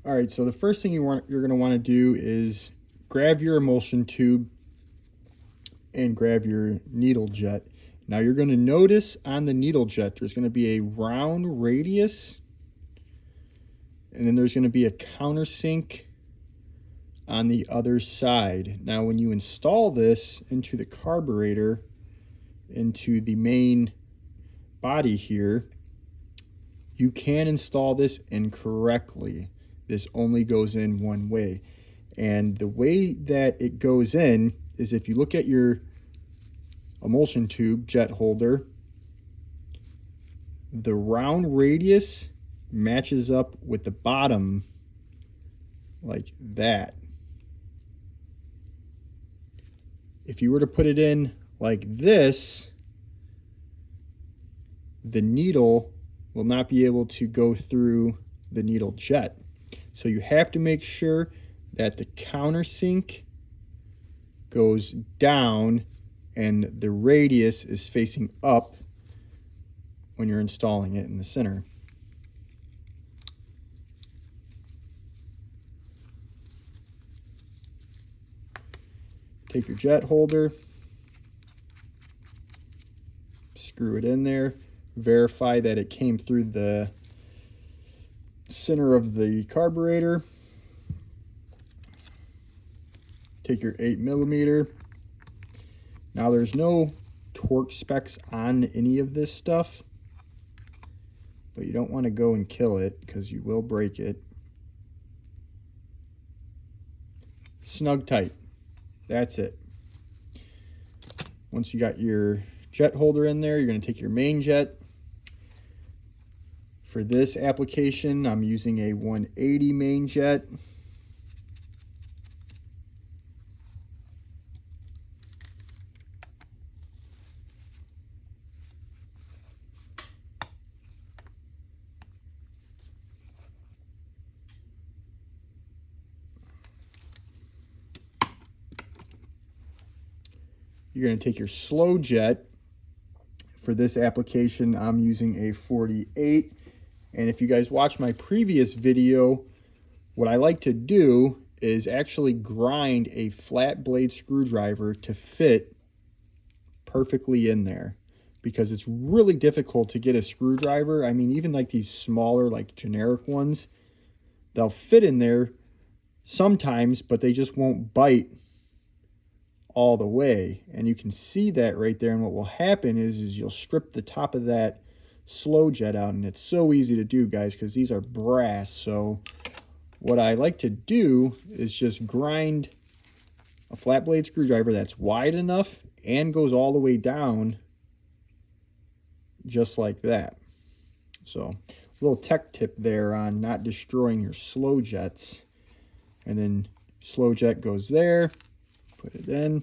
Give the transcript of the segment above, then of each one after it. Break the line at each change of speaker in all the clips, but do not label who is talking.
All right, so the first thing you're going to want to do is grab your emulsion tube and grab your needle jet. Now you're going to notice on the needle jet there's going to be a round radius, and then there's going to be a countersink on the other side. Now when you install this into the carburetor, into the main body here, you can install this incorrectly. This only goes in one way. And the way that it goes in is if you look at your emulsion tube jet holder, the round radius matches up with the bottom like that. If you were to put it in like this, the needle will not be able to go through the needle jet. So you have to make sure that the countersink goes down and the radius is facing up when you're installing it in the center. Take your jet holder, screw it in there, verify that it came through the center of the carburetor. Take your 8mm. Now there's no torque specs on any of this stuff, but you don't want to go and kill it because you will break it. Snug tight. That's it. Once you got your jet holder in there, you're going to take your main jet. For this application, I'm using a 180 main jet. You're going to take your slow jet. For this application, I'm using a 48. And if you guys watch my previous video, what I like to do is actually grind a flat blade screwdriver to fit perfectly in there, because it's really difficult to get a screwdriver. I mean, even like these smaller, like generic ones, they'll fit in there sometimes, but they just won't bite all the way. And you can see that right there. And what will happen is you'll strip the top of that slow jet out, and it's so easy to do, guys, because these are brass. So what I like to do is just grind a flat blade screwdriver that's wide enough and goes all the way down just like that. So a little tech tip there on not destroying your slow jets. And then slow jet goes there, put it in.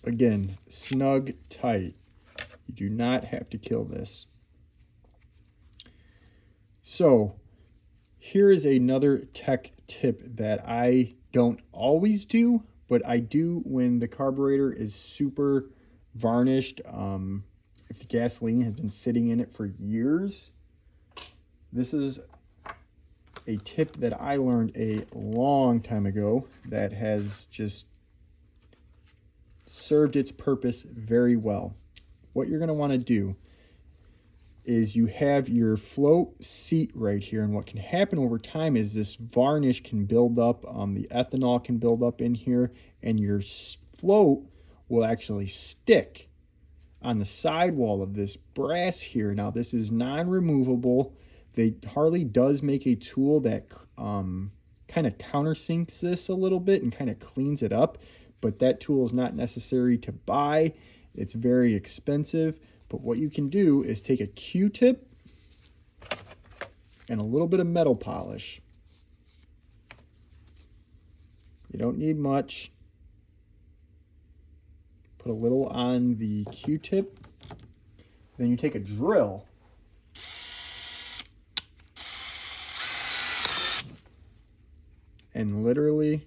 Again, snug tight. You do not have to kill this. So here is another tech tip that I don't always do, but I do when the carburetor is super varnished. If the gasoline has been sitting in it for years. This is a tip that I learned a long time ago that has just served its purpose very well. What you're going to want to do is you have your float seat right here, and what can happen over time is this varnish can build up, the ethanol can build up in here, and your float will actually stick on the sidewall of this brass here. Now this is non-removable. Harley does make a tool that kind of countersinks this a little bit and kind of cleans it up, but that tool is not necessary to buy. It's very expensive. But what you can do is take a Q-tip and a little bit of metal polish. You don't need much. Put a little on the Q-tip. Then you take a drill and literally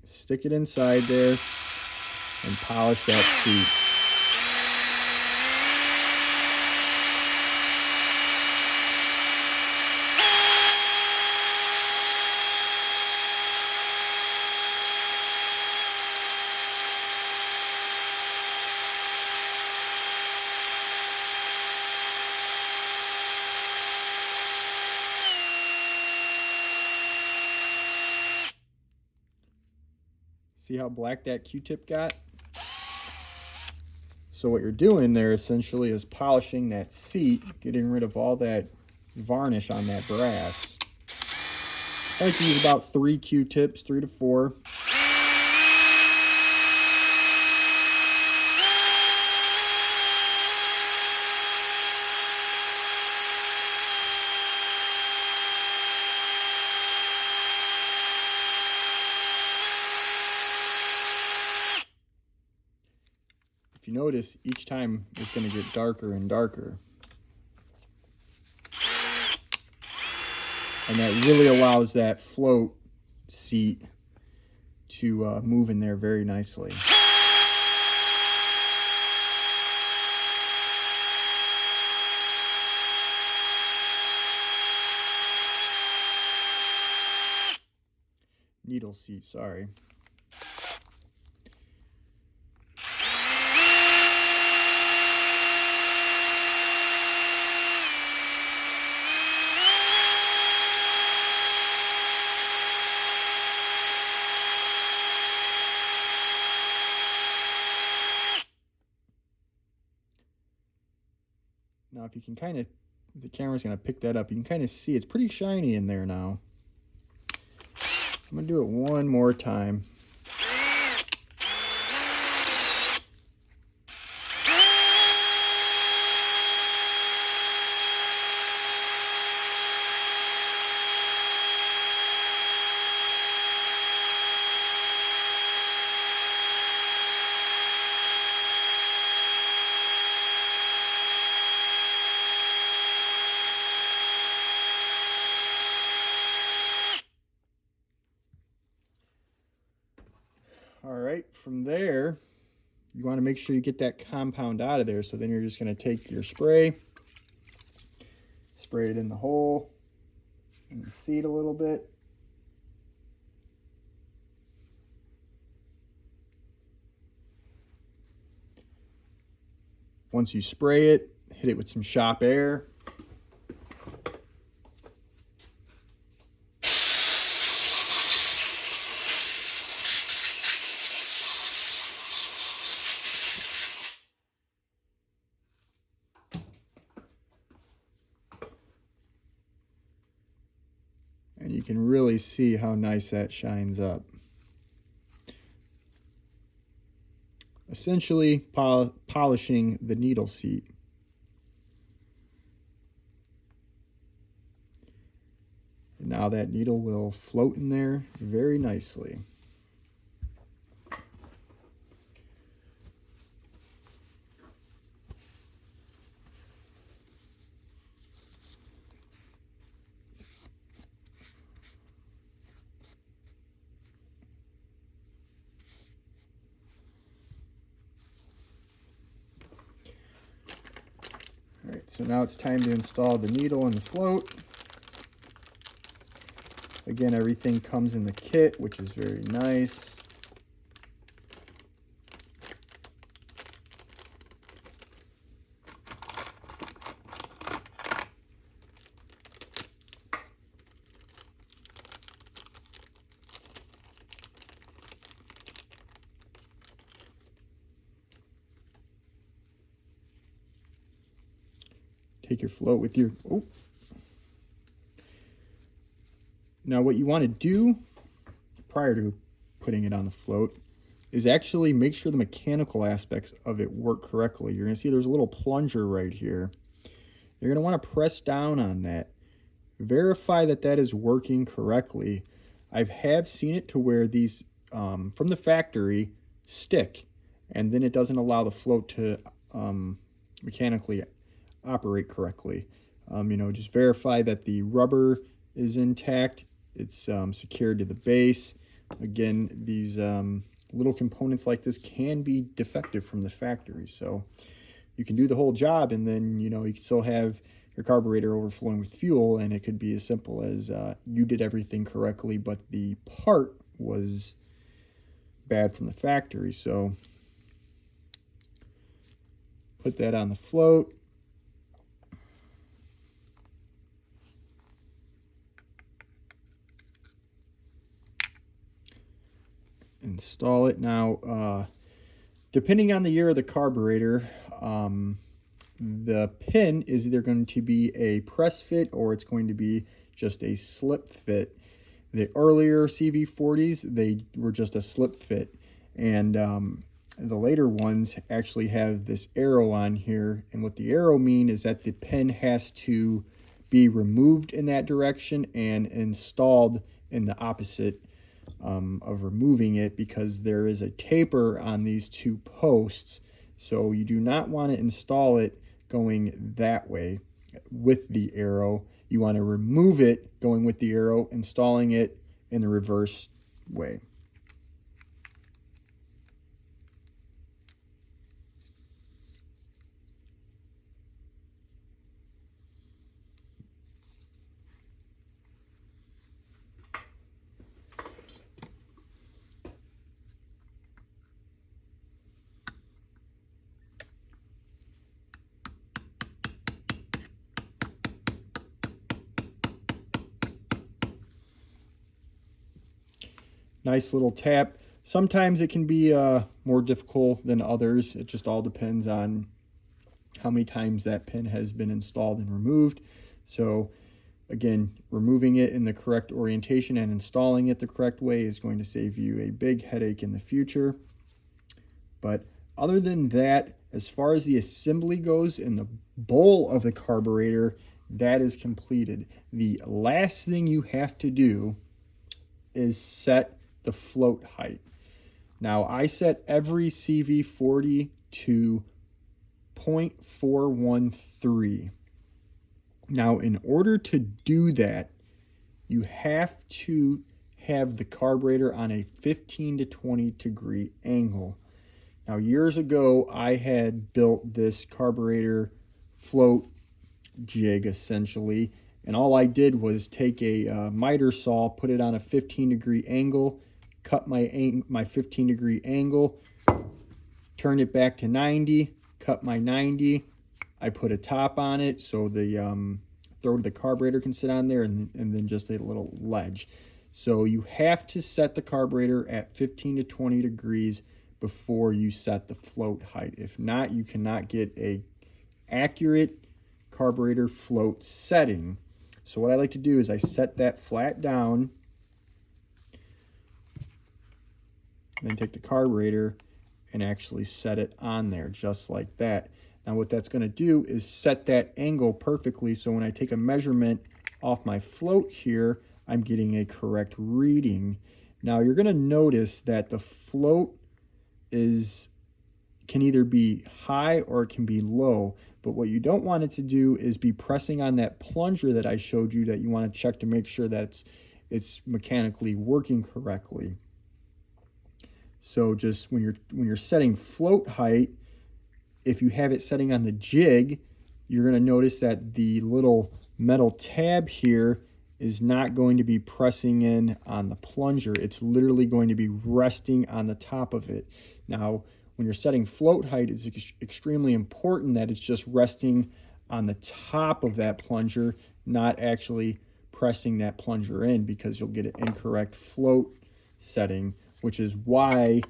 stick it inside there and polish that seat. See how black that Q-tip got? So what you're doing there essentially is polishing that seat, getting rid of all that varnish on that brass. I like to use about 3 Q-tips, 3 to 4. If you notice, each time it's going to get darker and darker. And that really allows that float seat to move in there very nicely. Needle seat, sorry. Now, if you can kind of, the camera's going to pick that up, you can kind of see it's pretty shiny in there now. I'm going to do it one more time. All right, from there, you want to make sure you get that compound out of there. So then you're just going to take your spray, spray it in the hole, in the seat a little bit. Once you spray it, hit it with some shop air. And you can really see how nice that shines up. Essentially polishing the needle seat. And now that needle will float in there very nicely. All right, so now it's time to install the needle and the float. Again, everything comes in the kit, which is very nice. Take your float with you. Oh. Now what you want to do prior to putting it on the float is actually make sure the mechanical aspects of it work correctly. You're going to see there's a little plunger right here. You're going to want to press down on that. Verify that that is working correctly. I have seen it to where these from the factory stick, and then it doesn't allow the float to mechanically operate correctly. You know, just verify that the rubber is intact It's secured to the base. Again, these little components like this can be defective from the factory, so you can do the whole job, and then you can still have your carburetor overflowing with fuel, and it could be as simple as you did everything correctly, but the part was bad from the factory. So put that on the float. Install it. Now, depending on the year of the carburetor, the pin is either going to be a press fit or it's going to be just a slip fit. The earlier CV40s, they were just a slip fit, and the later ones actually have this arrow on here, and what the arrow means is that the pin has to be removed in that direction and installed in the opposite of removing it, because there is a taper on these two posts. So you do not want to install it going that way with the arrow. You want to remove it going with the arrow, installing it in the reverse way. Nice little tap. Sometimes it can be more difficult than others. It just all depends on how many times that pin has been installed and removed. So again, removing it in the correct orientation and installing it the correct way is going to save you a big headache in the future. But other than that, as far as the assembly goes in the bowl of the carburetor, that is completed. The last thing you have to do is set the float height. Now, I set every CV40 to 0.413. Now, in order to do that, you have to have the carburetor on a 15 to 20 degree angle. Now, years ago, I had built this carburetor float jig essentially, and all I did was take a miter saw, put it on a 15 degree angle, cut my 15 degree angle, turn it back to 90, cut my 90. I put a top on it so the throat of the carburetor can sit on there, and then just a little ledge. So you have to set the carburetor at 15 to 20 degrees before you set the float height. If not, you cannot get a accurate carburetor float setting. So what I like to do is I set that flat down, then take the carburetor and actually set it on there just like that. Now what that's going to do is set that angle perfectly, so when I take a measurement off my float here, I'm getting a correct reading. Now you're going to notice that the float can either be high or it can be low, but what you don't want it to do is be pressing on that plunger that I showed you, that you want to check to make sure that it's mechanically working correctly. So just when you're setting float height, if you have it setting on the jig, you're going to notice that the little metal tab here is not going to be pressing in on the plunger. It's literally going to be resting on the top of it. Now, when you're setting float height, it's extremely important that it's just resting on the top of that plunger, not actually pressing that plunger in, because you'll get an incorrect float setting, which is why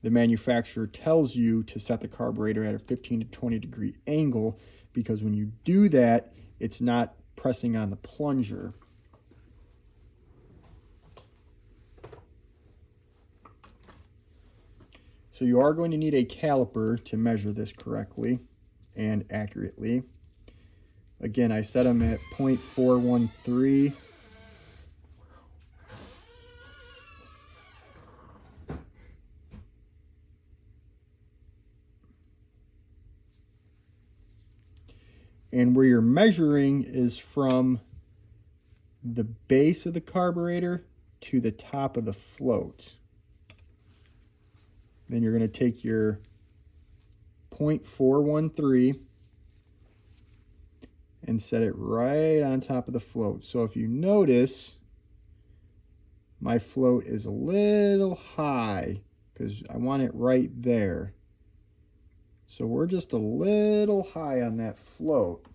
the manufacturer tells you to set the carburetor at a 15 to 20 degree angle, because when you do that, it's not pressing on the plunger. So you are going to need a caliper to measure this correctly and accurately. Again, I set them at 0.413. And where you're measuring is from the base of the carburetor to the top of the float. Then you're going to take your .413 and set it right on top of the float. So if you notice, my float is a little high because I want it right there. So we're just a little high on that float.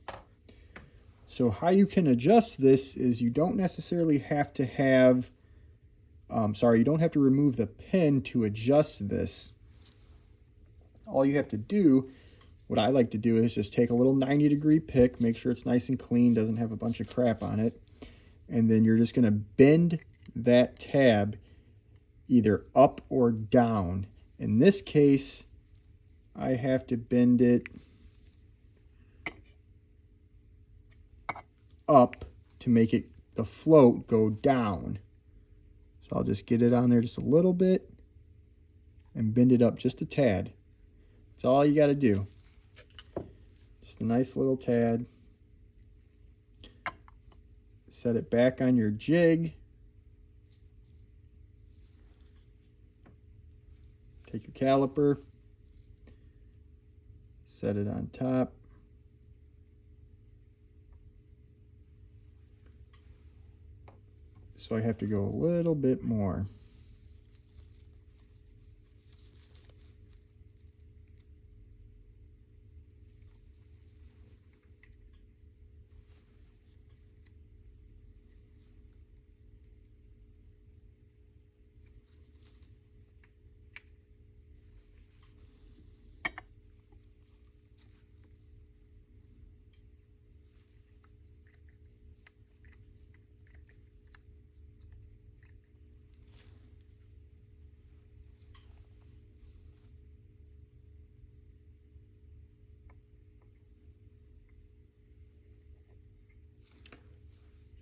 So how you can adjust this is you don't necessarily have to have, you don't have to remove the pin to adjust this. All you have to do, what I like to do, is just take a little 90-degree pick, make sure it's nice and clean, doesn't have a bunch of crap on it, and then you're just going to bend that tab either up or down. In this case, I have to bend it up to make it the float go down. So I'll just get it on there just a little bit and bend it up just a tad. That's all you got to do. Just a nice little tad. Set it back on your jig. Take your caliper. Set it on top. So I have to go a little bit more.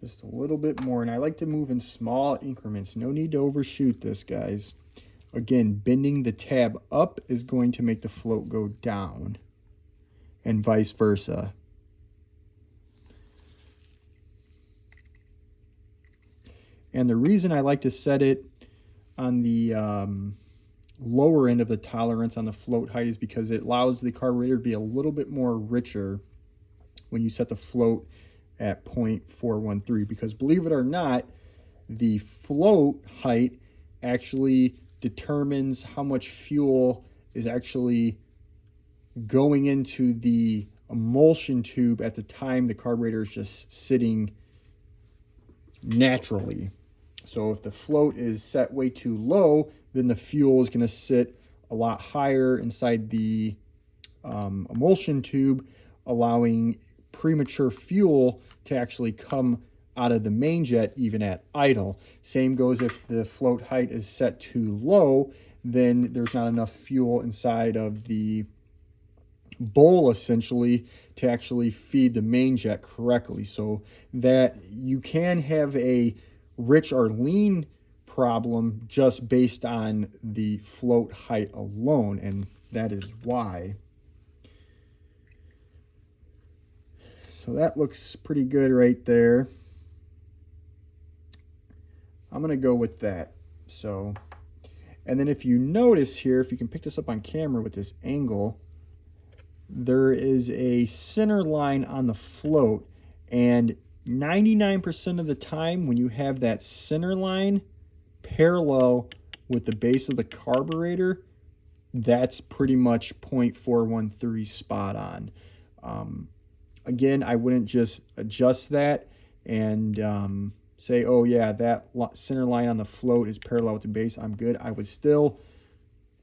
Just a little bit more, and I like to move in small increments. No need to overshoot this, guys. Again, bending the tab up is going to make the float go down, and vice versa. And the reason I like to set it on the lower end of the tolerance on the float height is because it allows the carburetor to be a little bit more richer when you set the float at .413, because believe it or not, the float height actually determines how much fuel is actually going into the emulsion tube at the time the carburetor is just sitting naturally. So if the float is set way too low, then the fuel is going to sit a lot higher inside the emulsion tube, allowing premature fuel to actually come out of the main jet even at idle. Same goes if the float height is set too low, then there's not enough fuel inside of the bowl essentially to actually feed the main jet correctly. So that you can have a rich or lean problem just based on the float height alone, and that is why. So that looks pretty good right there. I'm going to go with that. So, and then if you notice here, if you can pick this up on camera with this angle, there is a center line on the float, and 99% of the time when you have that center line parallel with the base of the carburetor, that's pretty much .413 spot on. Again, I wouldn't just adjust that and say, oh yeah, that center line on the float is parallel with the base, I'm good. I would still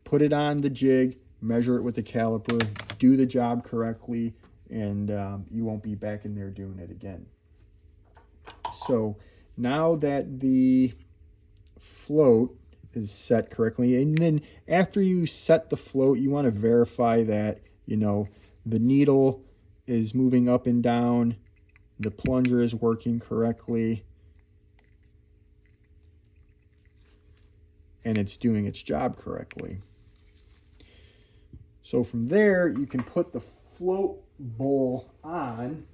put it on the jig, measure it with the caliper, do the job correctly, and you won't be back in there doing it again. So now that the float is set correctly, and then after you set the float, you want to verify that, you know, the needle is moving up and down, the plunger is working correctly, and it's doing its job correctly. So from there, you can put the float bowl on.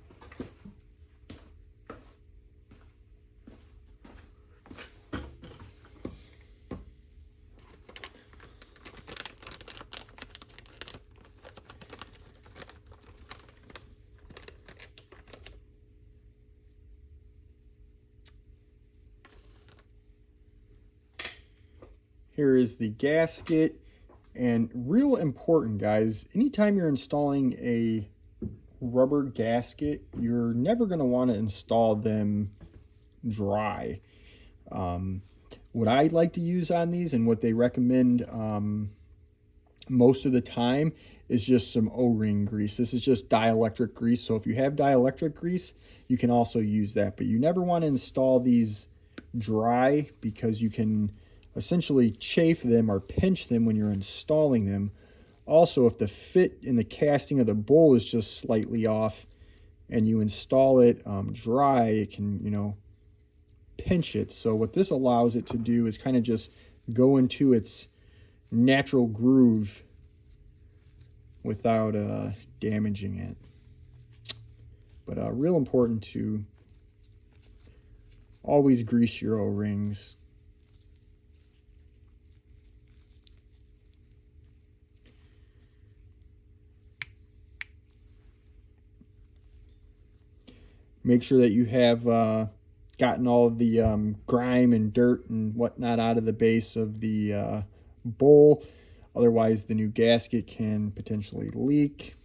Here is the gasket. And real important, guys, anytime you're installing a rubber gasket, you're never going to want to install them dry. What I like to use on these and what they recommend most of the time is just some O-ring grease. This is just dielectric grease. So if you have dielectric grease, you can also use that. But you never want to install these dry because you can essentially chafe them or pinch them when you're installing them. Also, if the fit in the casting of the bowl is just slightly off and you install it dry, it can, pinch it. So what this allows it to do is kind of just go into its natural groove without damaging it. But real important to always grease your O-rings. Make sure that you have gotten all of the grime and dirt and whatnot out of the base of the bowl. Otherwise, the new gasket can potentially leak.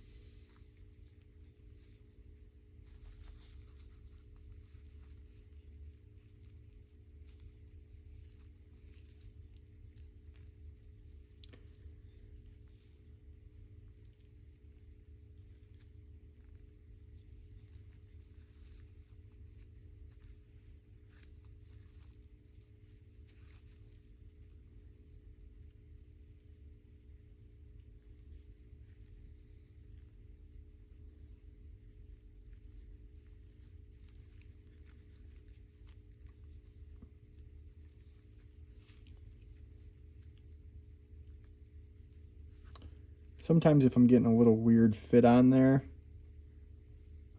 Sometimes if I'm getting a little weird fit on there,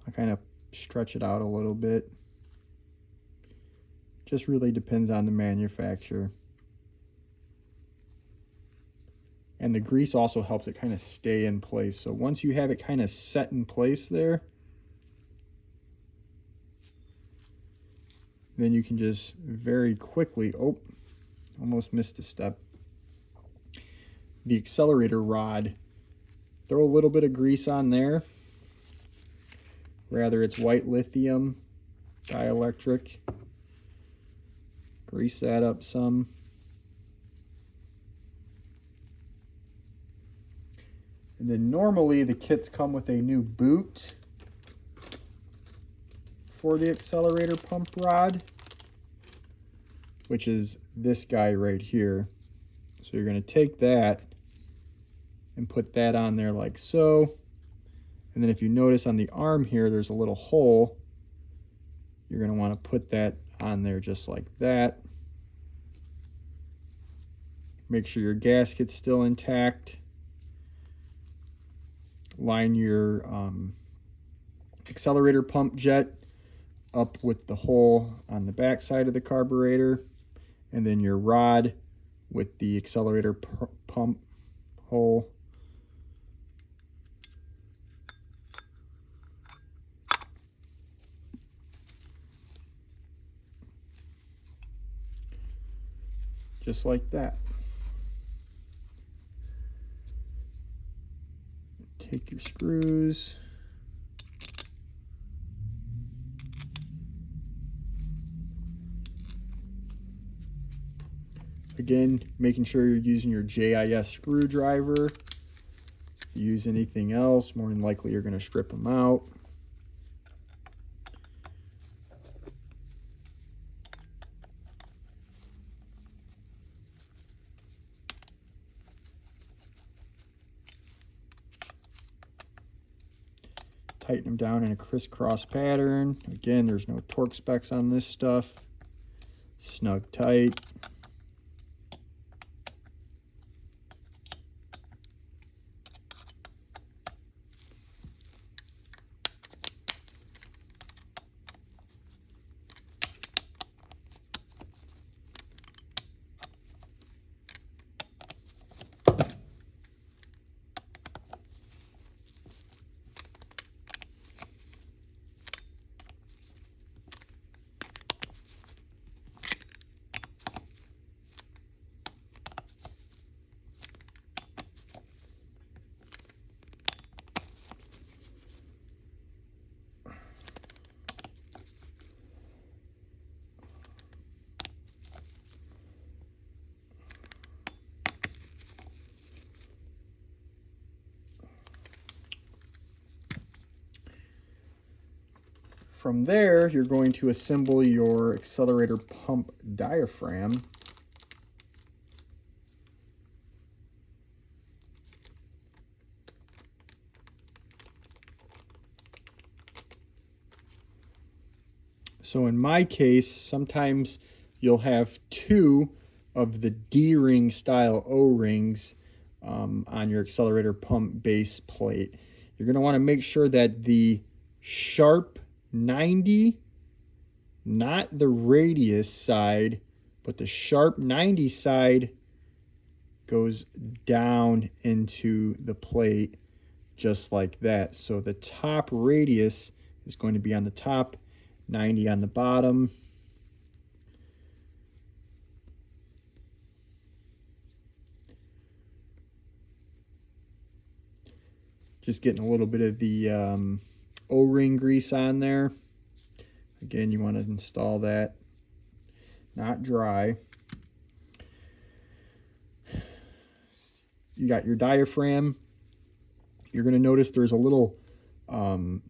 I kind of stretch it out a little bit. Just really depends on the manufacturer. And the grease also helps it kind of stay in place. So once you have it kind of set in place there, then you can just very quickly, almost missed a step. The accelerator rod, throw a little bit of grease on there. Rather, it's white lithium, dielectric. Grease that up some. And then normally the kits come with a new boot for the accelerator pump rod, which is this guy right here. So you're going to take that and put that on there like so. And then if you notice on the arm here, there's a little hole. You're going to want to put that on there just like that. Make sure your gasket's still intact. Line your accelerator pump jet up with the hole on the back side of the carburetor, and then your rod with the accelerator pump hole. Just like that. Take your screws. Again, making sure you're using your JIS screwdriver. If you use anything else, more than likely you're going to strip them out. Tighten them down in a crisscross pattern. Again, there's no torque specs on this stuff. Snug tight. From there, you're going to assemble your accelerator pump diaphragm. So in my case, sometimes you'll have two of the D-ring style O-rings on your accelerator pump base plate. You're going to want to make sure that the sharp 90, not the radius side, but the sharp 90 side goes down into the plate just like that. So the top radius is going to be on the top, 90 on the bottom. Just getting a little bit of the O-ring grease on there. Again, you want to install that not dry. You got your diaphragm. You're going to notice there's a little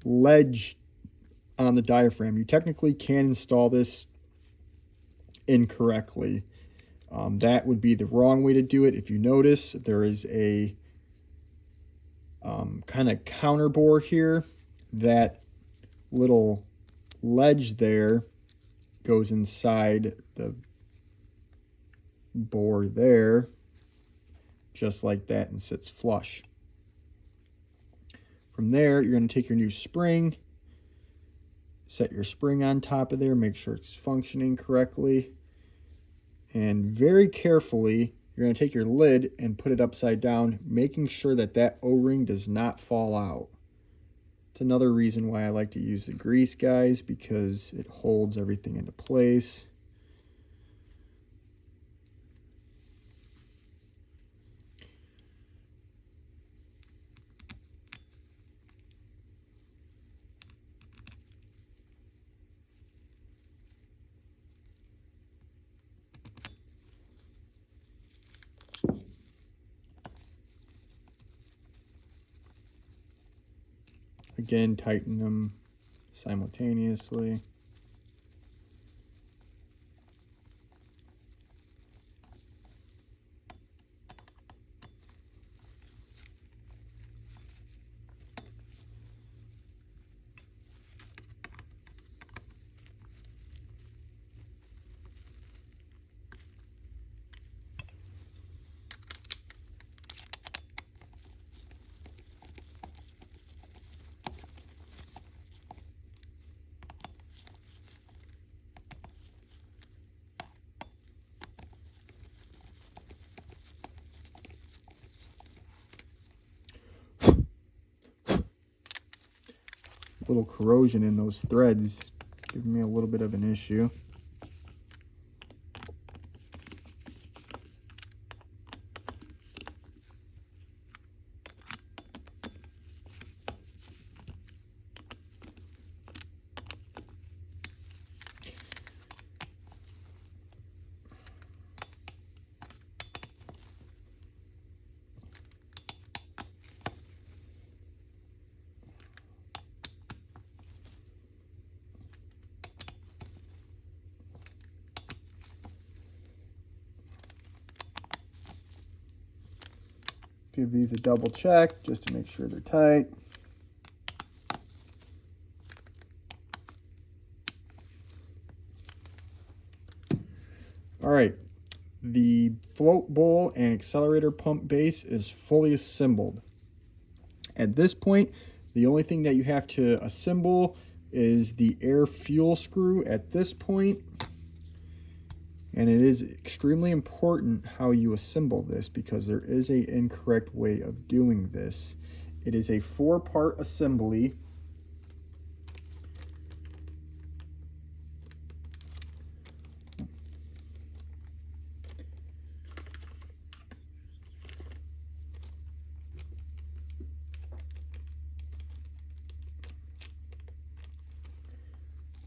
ledge on the diaphragm. You technically can install this incorrectly. That would be the wrong way to do it. If you notice, there is a kind of counter bore here. That little ledge there goes inside the bore there, just like that, and sits flush. From there, you're going to take your new spring, set your spring on top of there, make sure it's functioning correctly, and very carefully, you're going to take your lid and put it upside down, making sure that that O-ring does not fall out. It's another reason why I like to use the grease, guys, because it holds everything into place. Again, tighten them simultaneously. Little corrosion in those threads, giving me a little bit of an issue. Give these a double check just to make sure they're tight. All right, the float bowl and accelerator pump base is fully assembled. At this point, the only thing that you have to assemble is the air fuel screw at this point. And it is extremely important how you assemble this because there is an incorrect way of doing this. It is a 4-part assembly.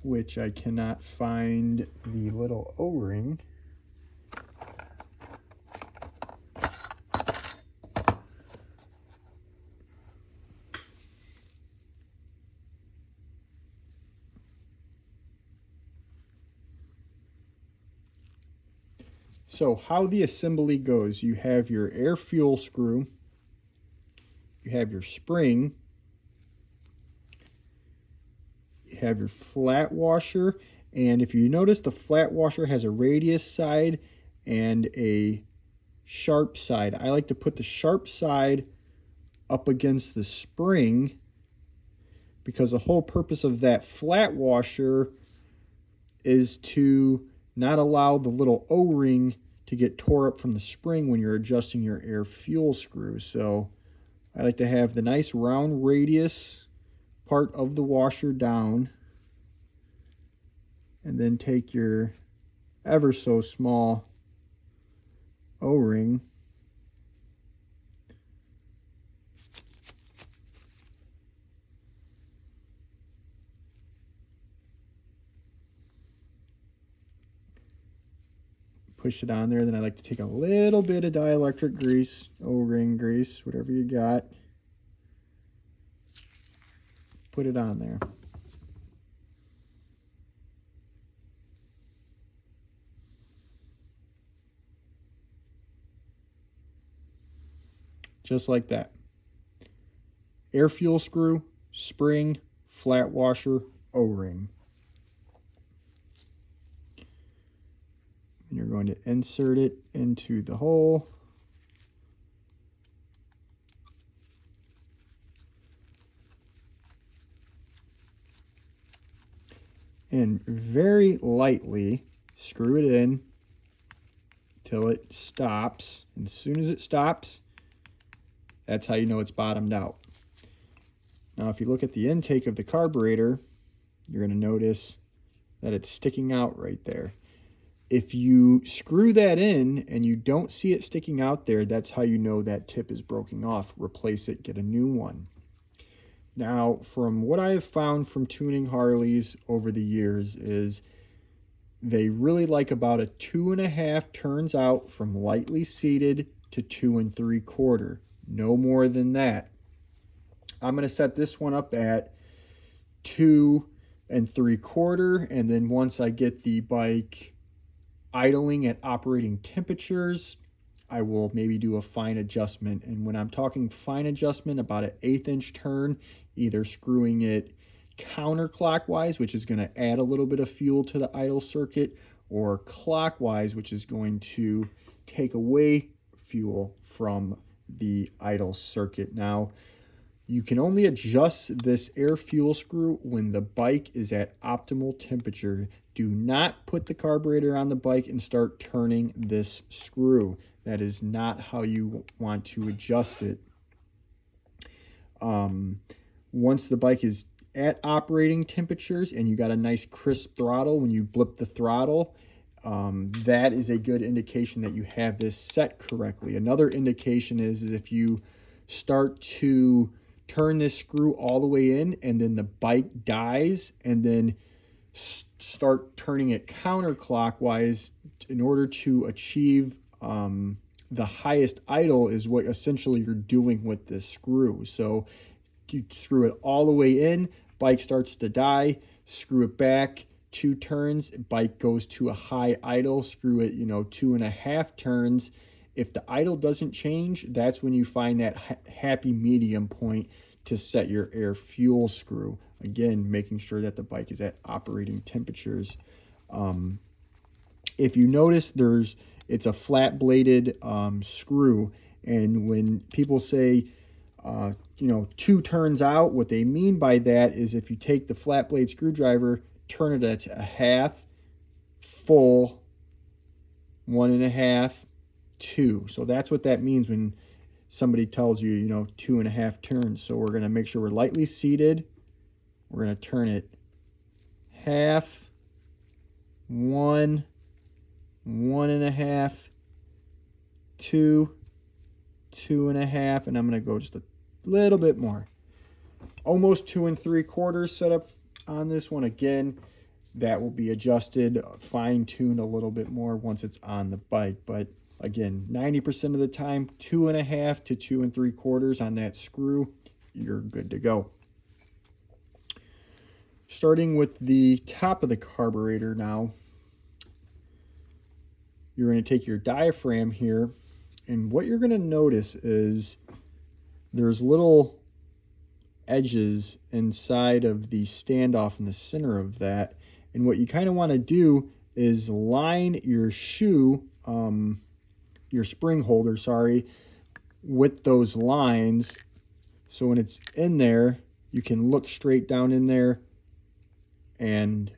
Which I cannot find the little O-ring. So how the assembly goes, you have your air fuel screw, you have your spring, you have your flat washer, and if you notice, the flat washer has a radius side and a sharp side. I like to put the sharp side up against the spring because the whole purpose of that flat washer is to not allow the little O-ring to get tore up from the spring when you're adjusting your air fuel screw. So I like to have the nice round radius part of the washer down, and then take your ever so small O-ring push it on there. Then I like to take a little bit of dielectric grease, O-ring grease, whatever you got, put it on there. Just like that. Air fuel screw, spring, flat washer, O-ring. And you're going to insert it into the hole. And very lightly screw it in till it stops. And as soon as it stops, that's how you know it's bottomed out. Now, if you look at the intake of the carburetor, you're going to notice that it's sticking out right there. If you screw that in and you don't see it sticking out there, that's how you know that tip is broken off. Replace it, get a new one. Now, from what I have found from tuning Harleys over the years is they really like about a 2.5 turns out from lightly seated to 2 3/4. No more than that. I'm going to set this one up at 2 3/4, and then once I get the bike idling at operating temperatures, I will maybe do a fine adjustment. And when I'm talking fine adjustment, about an 1/8 inch turn, either screwing it counterclockwise, which is going to add a little bit of fuel to the idle circuit, or clockwise, which is going to take away fuel from the idle circuit. Now, you can only adjust this air fuel screw when the bike is at optimal temperature. Do not put the carburetor on the bike and start turning this screw. That is not how you want to adjust it. Once the bike is at operating temperatures and you got a nice crisp throttle when you blip the throttle, that is a good indication that you have this set correctly. Another indication is if you start to turn this screw all the way in and then the bike dies, and then start turning it counterclockwise in order to achieve the highest idle, is what essentially you're doing with this screw. So you screw it all the way in, bike starts to die, screw it back 2 turns, bike goes to a high idle, screw it 2.5 turns. If the idle doesn't change, that's when you find that happy medium point to set your air fuel screw. Again, making sure that the bike is at operating temperatures. If you notice, it's a flat bladed screw, and when people say 2 turns out, what they mean by that is if you take the flat blade screwdriver, turn it at a half, full, 1.5, 2. So that's what that means when somebody tells you 2.5 turns. So we're going to make sure we're lightly seated. We're going to turn it half, 1, 1.5, 2, 2.5, and I'm going to go just a little bit more. Almost 2 3/4 set up on this one. Again, that will be adjusted, fine-tuned a little bit more once it's on the bike. But again, 90% of the time, 2.5 to 2 3/4 on that screw, you're good to go. Starting with the top of the carburetor now, you're going to take your diaphragm here, and what you're going to notice is there's little edges inside of the standoff in the center of that. And what you kind of want to do is line your shoe, your spring holder, sorry, with those lines. So when it's in there, you can look straight down in there, and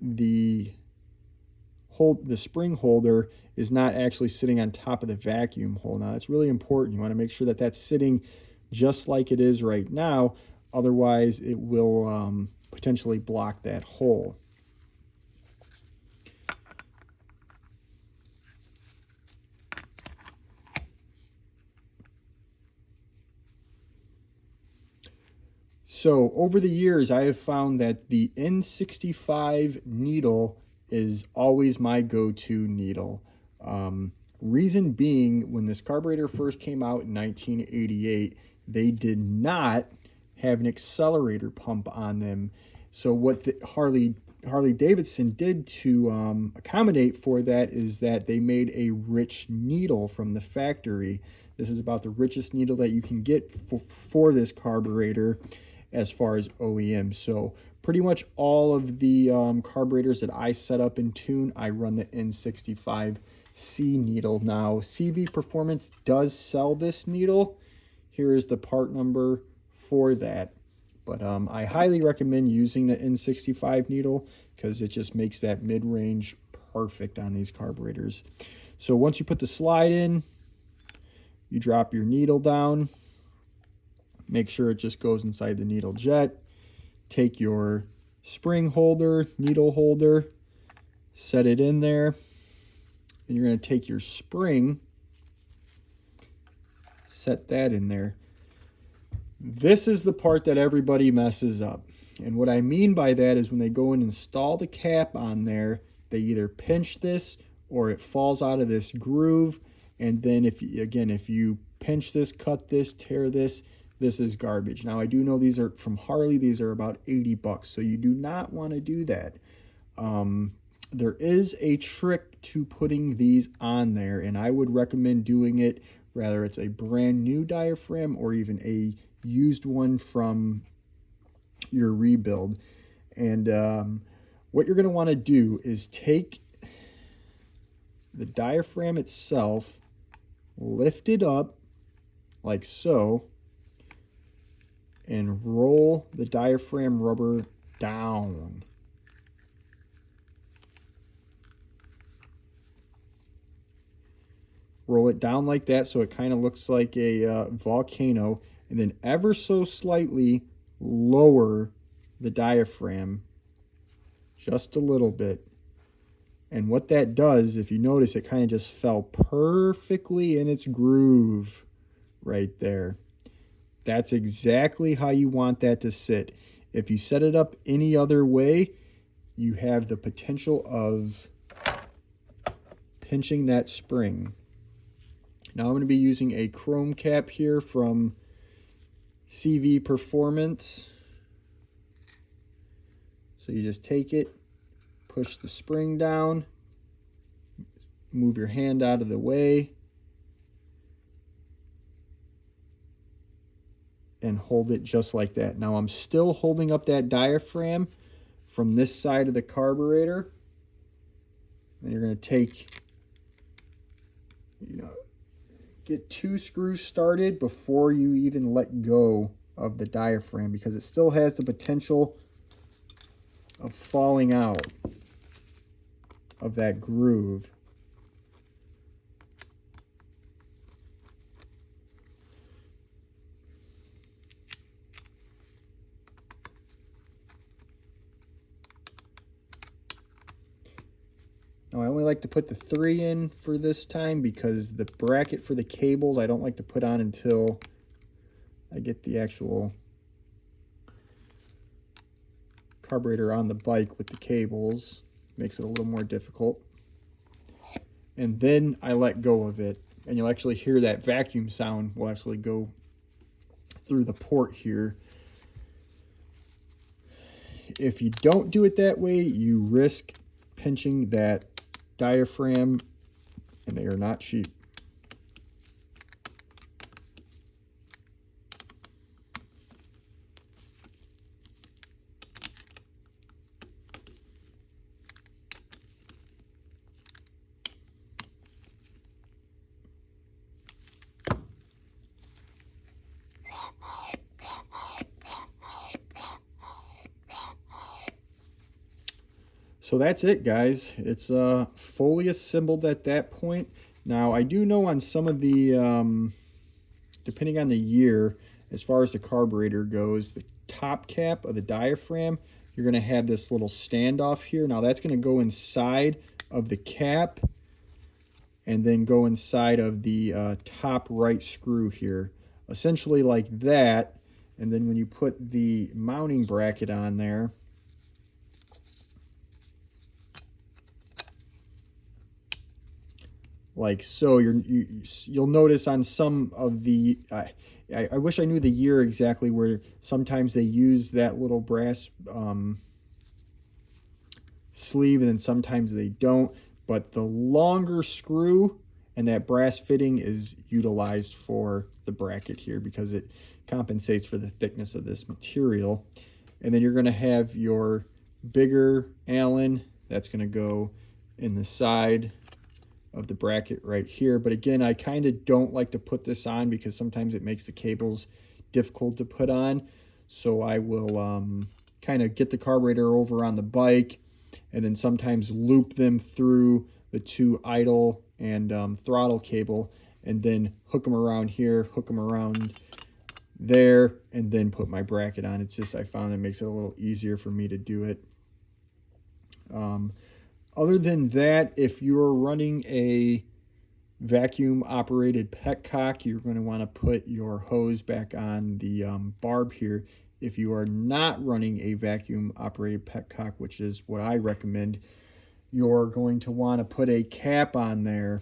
the spring holder is not actually sitting on top of the vacuum hole. Now, that's really important. You want to make sure that that's sitting just like it is right now. Otherwise, it will potentially block that hole. So over the years, I have found that the N65 needle is always my go-to needle. Reason being, when this carburetor first came out in 1988, they did not have an accelerator pump on them. So what the Harley Davidson did to accommodate for that is that they made a rich needle from the factory. This is about the richest needle that you can get for this carburetor as far as OEM. So pretty much all of the carburetors that I set up and tune, I run the N65C needle. Now, CV Performance does sell this needle. Here is the part number for that. But I highly recommend using the N65 needle because it just makes that mid-range perfect on these carburetors. So once you put the slide in, you drop your needle down. Make sure it just goes inside the needle jet. Take your spring holder, needle holder, set it in there. And you're going to take your spring, set that in there. This is the part that everybody messes up. And what I mean by that is when they go and install the cap on there, they either pinch this or it falls out of this groove. And then if you pinch this, cut this, tear this, this is garbage. Now, I do know these are from Harley. These are about $80, so you do not want to do that. There is a trick to putting these on there, and I would recommend doing it, whether it's a brand new diaphragm or even a used one from your rebuild. And what you're going to want to do is take the diaphragm itself, lift it up like so, and roll the diaphragm rubber down. Roll it down like that so it kind of looks like a volcano, and then ever so slightly lower the diaphragm just a little bit. And what that does, if you notice, it kind of just fell perfectly in its groove right there. That's exactly how you want that to sit. If you set it up any other way, you have the potential of pinching that spring. Now I'm going to be using a chrome cap here from CV Performance. So you just take it, push the spring down, move your hand out of the way, and hold it just like that. Now I'm still holding up that diaphragm from this side of the carburetor. And you're going to take, get 2 screws started before you even let go of the diaphragm, because it still has the potential of falling out of that groove. Now, I only like to put the 3 in for this time because the bracket for the cables I don't like to put on until I get the actual carburetor on the bike with the cables. Makes it a little more difficult. And then I let go of it, and you'll actually hear that vacuum sound will actually go through the port here. If you don't do it that way, you risk pinching that diaphragm and they are not cheap. So that's it, guys. It's fully assembled at that point. Now, I do know on some of the, depending on the year, as far as the carburetor goes, the top cap of the diaphragm, you're going to have this little standoff here. Now, that's going to go inside of the cap and then go inside of the top right screw here, essentially like that. And then when you put the mounting bracket on there, like so, you'll notice on some of the, I wish I knew the year exactly, where sometimes they use that little brass sleeve and then sometimes they don't. But the longer screw and that brass fitting is utilized for the bracket here because it compensates for the thickness of this material. And then you're going to have your bigger Allen that's going to go in the side of the bracket right here. But again, I kind of don't like to put this on because sometimes it makes the cables difficult to put on. So I will kind of get the carburetor over on the bike and then sometimes loop them through the two idle and throttle cable and then hook them around here, hook them around there, and then put my bracket on. It's just, I found it makes it a little easier for me to do it. Other than that, if you're running a vacuum operated petcock, you're going to want to put your hose back on the barb here. If you are not running a vacuum operated petcock, which is what I recommend, you're going to want to put a cap on there.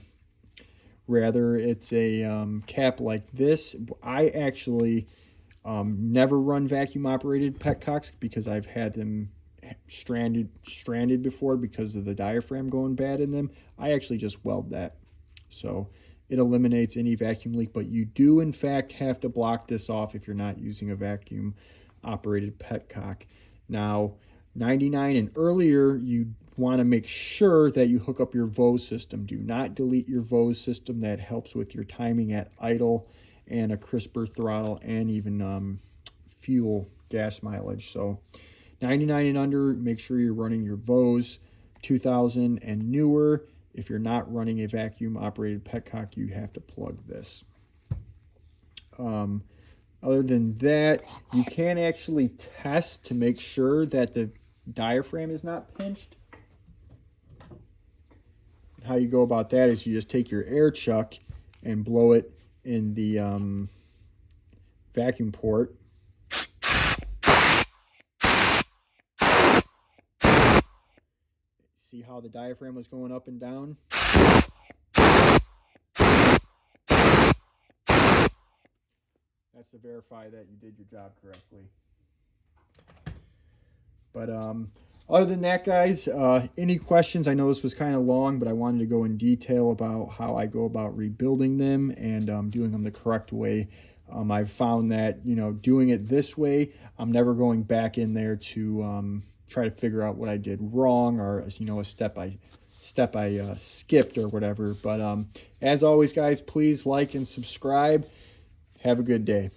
Rather, it's a cap like this. I actually never run vacuum operated petcocks because I've had them stranded before because of the diaphragm going bad in them. I actually just weld that, so it eliminates any vacuum leak. But you do in fact have to block this off if you're not using a vacuum operated petcock. Now, 99 and earlier, you want to make sure that you hook up your VOS system. Do not delete your VOS system. That helps with your timing at idle and a crisper throttle and even fuel gas mileage. So 99 and under, make sure you're running your VOS. 2000 and newer, if you're not running a vacuum operated petcock, you have to plug this. Other than that, you can actually test to make sure that the diaphragm is not pinched. How you go about that is you just take your air chuck and blow it in the vacuum port. See how the diaphragm was going up and down? That's to verify that you did your job correctly. But other than that, guys, any questions? I know this was kind of long, but I wanted to go in detail about how I go about rebuilding them and doing them the correct way. I've found that, doing it this way, I'm never going back in there to try to figure out what I did wrong or, a step I skipped or whatever. But as always, guys, please like and subscribe. Have a good day.